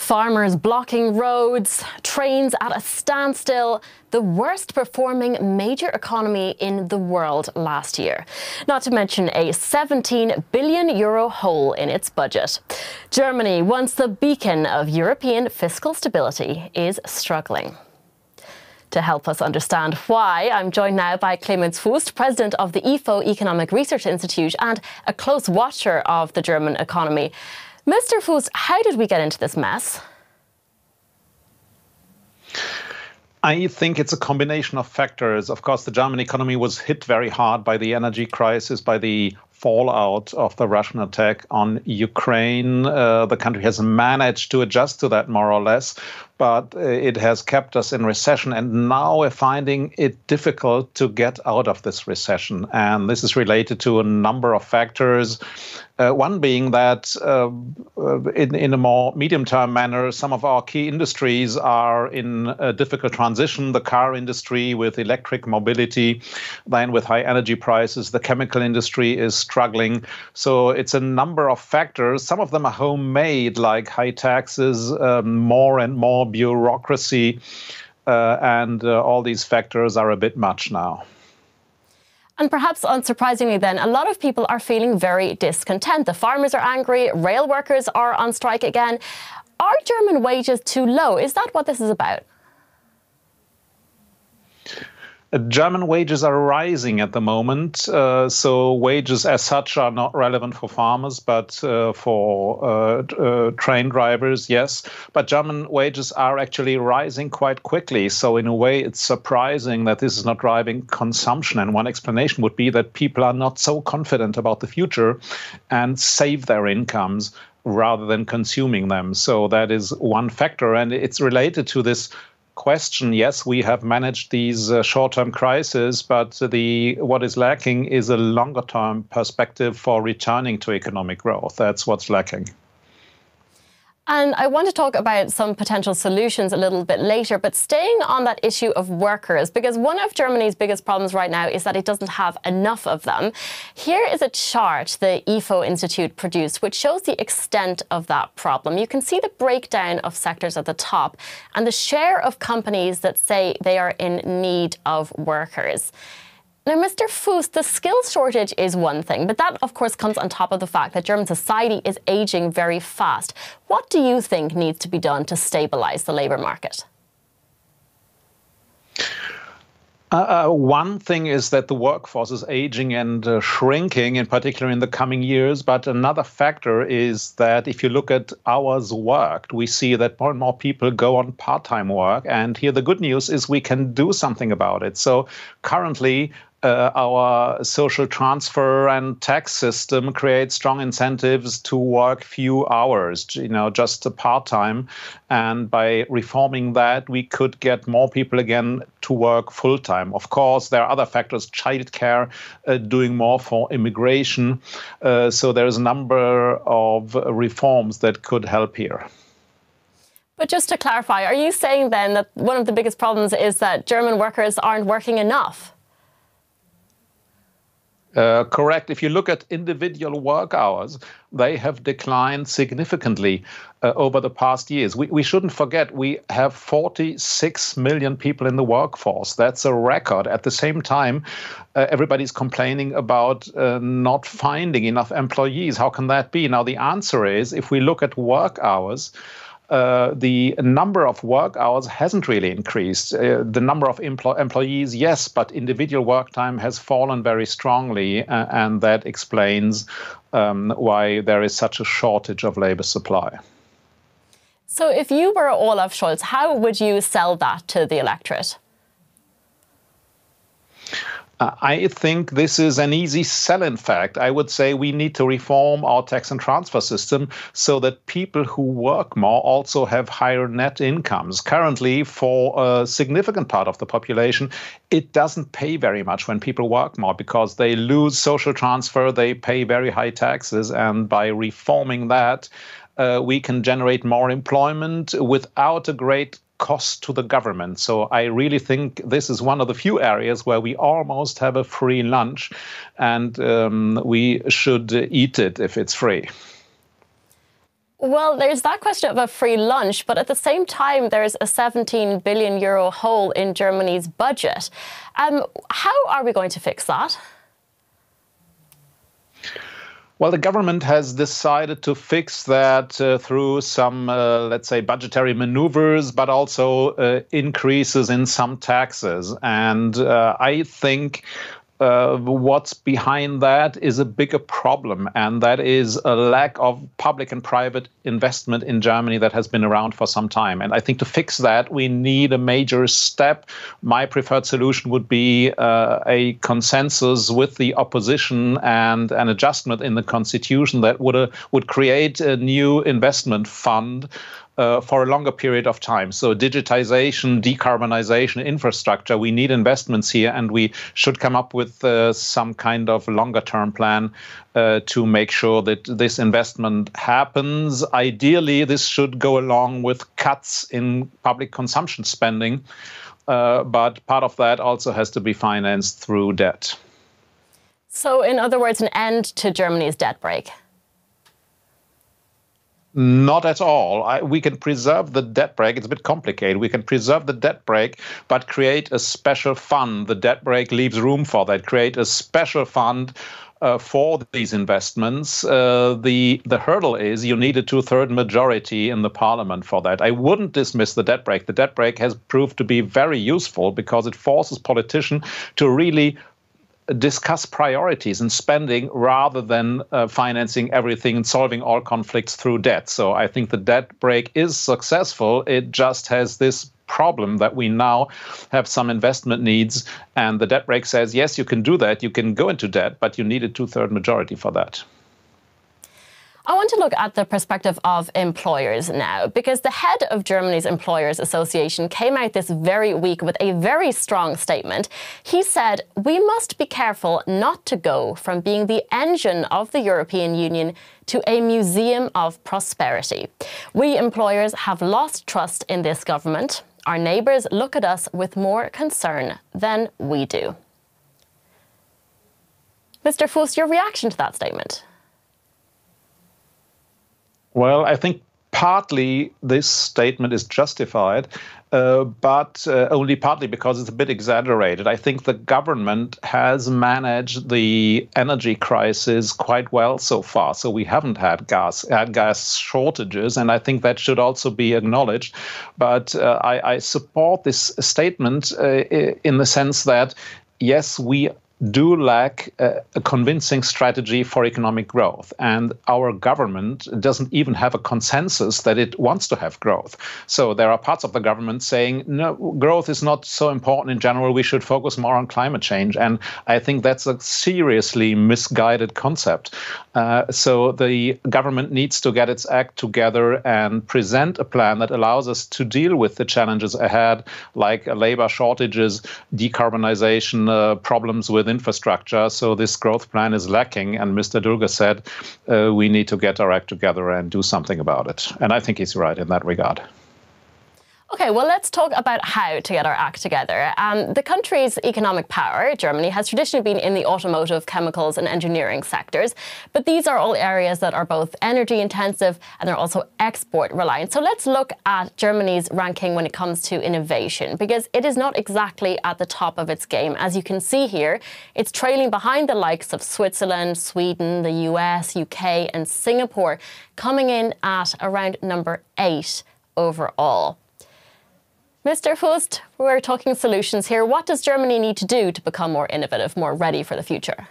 Farmers blocking roads, trains at a standstill, the worst performing major economy in the world last year. Not to mention a €17 billion hole in its budget. Germany, once the beacon of European fiscal stability, is struggling. To help us understand why, I'm joined now by Clemens Fuest, president of the Ifo Research Institute and a close watcher of the German economy. Mr. Fuest, how did we get into this mess? I think it's a combination of factors. Of course, the German economy was hit very hard by the energy crisis, by the fallout of the Russian attack on Ukraine. The country has managed to adjust to that more or less, but it has kept us in recession. And now we're finding it difficult to get out of this recession. And this is related to a number of factors. One being that in a more medium-term manner, some of our key industries are in a difficult transition. The car industry with electric mobility, then with high energy prices, the chemical industry is struggling. So it's a number of factors. Some of them are homemade, like high taxes, more and more bureaucracy, and all these factors are a bit much now. And perhaps unsurprisingly then, a lot of people are feeling very discontent. The farmers are angry, rail workers are on strike again. Are German wages too low? Is that what this is about? German wages are rising at the moment, so wages as such are not relevant for farmers, but for train drivers, yes. But German wages are actually rising quite quickly. So in a way, it's surprising that this is not driving consumption. And one explanation would be that people are not so confident about the future and save their incomes rather than consuming them. So that is one factor. And it's related to this question. Yes, we have managed these short-term crises, but what is lacking is a longer-term perspective for returning to economic growth. That's what's lacking. And I want to talk about some potential solutions a little bit later, but staying on that issue of workers, because one of Germany's biggest problems right now is that it doesn't have enough of them. Here is a chart the Ifo Institute produced, which shows the extent of that problem. You can see the breakdown of sectors at the top and the share of companies that say they are in need of workers. Now, Mr. Fuest, the skills shortage is one thing, but that, of course, comes on top of the fact that German society is aging very fast. What do you think needs to be done to stabilise the labour market? One thing is that the workforce is aging and shrinking, in particular in the coming years. But another factor is that if you look at hours worked, we see that more and more people go on part-time work. And here the good news is we can do something about it. So currently, our social transfer and tax system creates strong incentives to work few hours, just a part-time. And by reforming that, we could get more people again to work full-time. Of course, there are other factors, childcare, doing more for immigration. So there is a number of reforms that could help here. But just to clarify, are you saying then that one of the biggest problems is that German workers aren't working enough? Correct. If you look at individual work hours, they have declined significantly over the past years. We shouldn't forget we have 46 million people in the workforce. That's a record. At the same time, everybody's complaining about not finding enough employees. How can that be? Now, the answer is if we look at work hours, the number of work hours hasn't really increased. The number of employees, yes, but individual work time has fallen very strongly, and that explains why there is such a shortage of labor supply. So if you were Olaf Scholz, how would you sell that to the electorate? I think this is an easy sell, in fact. I would say we need to reform our tax and transfer system so that people who work more also have higher net incomes. Currently, for a significant part of the population, it doesn't pay very much when people work more because they lose social transfer, they pay very high taxes, and by reforming that, we can generate more employment without a great cost to the government. So I really think this is one of the few areas where we almost have a free lunch, and we should eat it if it's free. Well, there's that question of a free lunch, but at the same time, there's a 17 billion euro hole in Germany's budget. How are we going to fix that? Well, the government has decided to fix that through some, let's say, budgetary maneuvers, but also increases in some taxes. And I think what's behind that is a bigger problem, and that is a lack of public and private investment in Germany that has been around for some time. And I think to fix that, we need a major step. My preferred solution would be a consensus with the opposition and an adjustment in the constitution that would create a new investment fund for a longer period of time. So digitization, decarbonization, infrastructure, we need investments here, and we should come up with some kind of longer term plan to make sure that this investment happens. Ideally, this should go along with cuts in public consumption spending, but part of that also has to be financed through debt. So in other words, an end to Germany's debt brake? Not at all. We can preserve the debt brake. It's a bit complicated. We can preserve the debt brake, but create a special fund. The debt brake leaves room for that. Create a special fund for these investments. The hurdle is you need a 2/3 majority in the parliament for that. I wouldn't dismiss the debt brake. The debt brake has proved to be very useful because it forces politicians to really discuss priorities and spending rather than financing everything and solving all conflicts through debt. So I think the debt brake is successful. It just has this problem that we now have some investment needs, and the debt brake says, yes, you can do that. You can go into debt, but you need a 2/3 majority for that. I want to look at the perspective of employers now, because the head of Germany's Employers Association came out this very week with a very strong statement. He said, we must be careful not to go from being the engine of the European Union to a museum of prosperity. We employers have lost trust in this government. Our neighbours look at us with more concern than we do. Mr. Fuest, your reaction to that statement? Well, I think partly this statement is justified, but only partly because it's a bit exaggerated. I think the government has managed the energy crisis quite well so far. So we haven't had gas shortages, and I think that should also be acknowledged. But I support this statement in the sense that, yes, we do lack a convincing strategy for economic growth. And our government doesn't even have a consensus that it wants to have growth. So there are parts of the government saying, no, growth is not so important in general. We should focus more on climate change. And I think that's a seriously misguided concept. So the government needs to get its act together and present a plan that allows us to deal with the challenges ahead, like labor shortages, decarbonization, problems with infrastructure. So this growth plan is lacking. And Mr. Dulger said we need to get our act together and do something about it. And I think he's right in that regard. OK, well, let's talk about how to get our act together. The country's economic power, Germany, has traditionally been in the automotive, chemicals and engineering sectors. But these are all areas that are both energy intensive and they're also export reliant. So let's look at Germany's ranking when it comes to innovation, because it is not exactly at the top of its game. As you can see here, it's trailing behind the likes of Switzerland, Sweden, the US, UK and Singapore, coming in at around number 8 overall. Mr. Fuest, we're talking solutions here. What does Germany need to do to become more innovative, more ready for the future?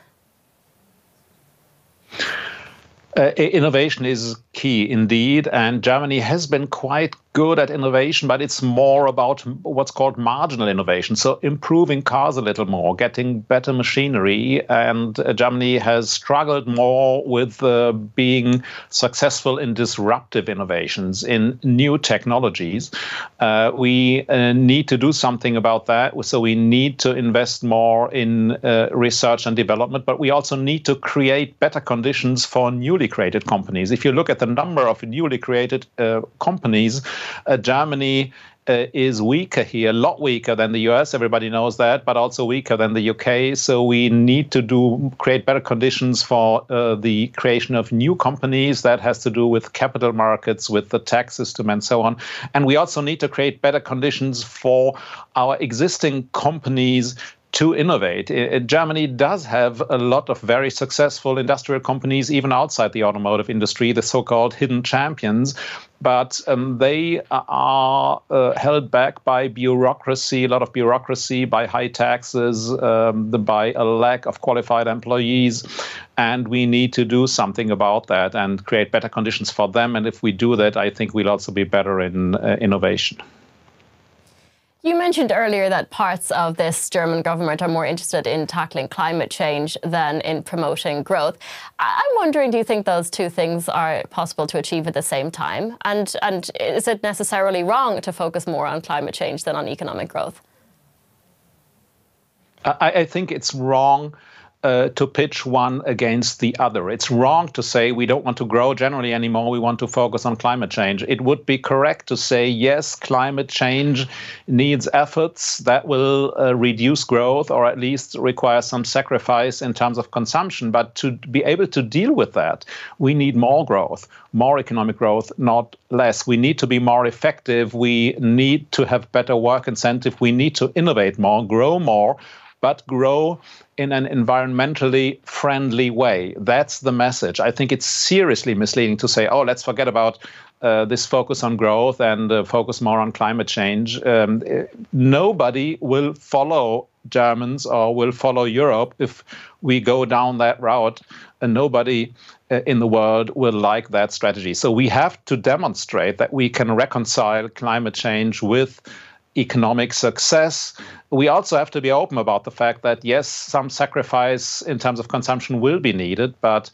Innovation is key indeed, and Germany has been quite good at innovation, but it's more about what's called marginal innovation. So improving cars a little more, getting better machinery, and Germany has struggled more with being successful in disruptive innovations, in new technologies. We need to do something about that. So we need to invest more in research and development, but we also need to create better conditions for newly created companies. If you look at the number of newly created companies, Germany is weaker here, a lot weaker than the US, everybody knows that, but also weaker than the UK. So we need to create better conditions for the creation of new companies. That has to do with capital markets, with the tax system and so on. And we also need to create better conditions for our existing companies to innovate. Germany does have a lot of very successful industrial companies, even outside the automotive industry, the so-called hidden champions. But they are held back by bureaucracy, a lot of bureaucracy, by high taxes, by a lack of qualified employees. And we need to do something about that and create better conditions for them. And if we do that, I think we'll also be better in innovation. You mentioned earlier that parts of this German government are more interested in tackling climate change than in promoting growth. I'm wondering, do you think those two things are possible to achieve at the same time? And is it necessarily wrong to focus more on climate change than on economic growth? I think it's wrong to pitch one against the other. It's wrong to say we don't want to grow generally anymore, we want to focus on climate change. It would be correct to say, yes, climate change needs efforts that will reduce growth or at least require some sacrifice in terms of consumption. But to be able to deal with that, we need more growth, more economic growth, not less. We need to be more effective. We need to have better work incentive. We need to innovate more, but grow in an environmentally friendly way. That's the message. I think it's seriously misleading to say, oh, let's forget about this focus on growth and focus more on climate change. Nobody will follow Germans or will follow Europe if we go down that route, and nobody in the world will like that strategy. So we have to demonstrate that we can reconcile climate change with economic success. We also have to be open about the fact that, yes, some sacrifice in terms of consumption will be needed, but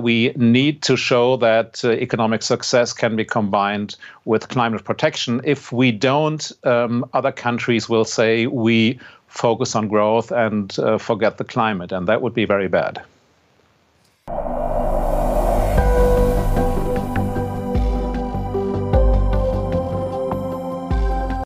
we need to show that economic success can be combined with climate protection. If we don't, other countries will say we focus on growth and forget the climate, and that would be very bad.